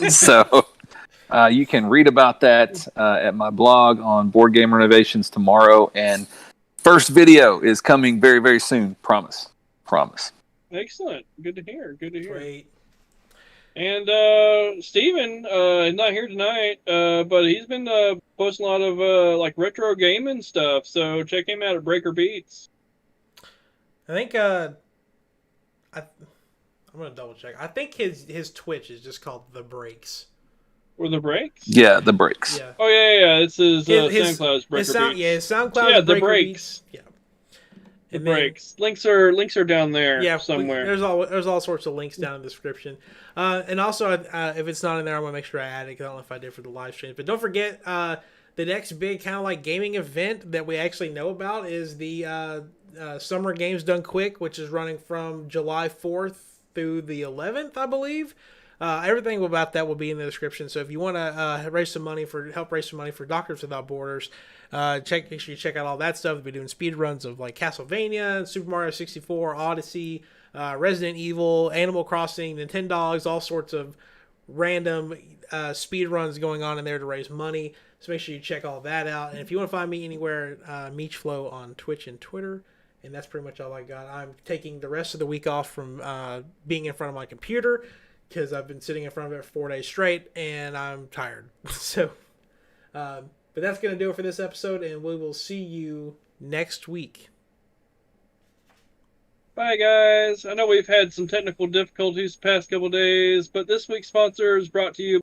So you can read about that at my blog on Board Game Renovations tomorrow. And first video is coming very, very soon. Promise. Excellent. Good to hear. Great. And Steven is not here tonight, but he's been posting a lot of like retro gaming stuff. So check him out at Breaker Beats. I think I'm gonna double check. I think his Twitch is just called The Breaks. Or the Breaks? Yeah, the breaks. Yeah. Oh yeah. This is SoundCloud's Breaker his Beats. his SoundCloud. Yeah, is the Breaker Breaks. Beats. Yeah. The And then- Breaks. Links are down there. Yeah, somewhere. there's all sorts of links down in the description, and also if it's not in there, I'm gonna make sure I add it. 'Cause I don't know if I did for the live stream, but don't forget the next big kind of like gaming event that we actually know about is the Summer Games Done Quick, which is running from July 4th through the 11th, I believe. Everything about that will be in the description. So if you want to help raise some money for Doctors Without Borders, make sure you check out all that stuff. We'll be doing speed runs of like Castlevania, Super Mario 64, Odyssey, Resident Evil, Animal Crossing, Nintendogs, all sorts of random speed runs going on in there to raise money. So make sure you check all that out. And if you want to find me anywhere, Meechflow on Twitch and Twitter. And that's pretty much all I got. I'm taking the rest of the week off from being in front of my computer because I've been sitting in front of it for 4 days straight and I'm tired. So, but that's going to do it for this episode, and we will see you next week. Bye, guys. I know we've had some technical difficulties the past couple days, but this week's sponsor is brought to you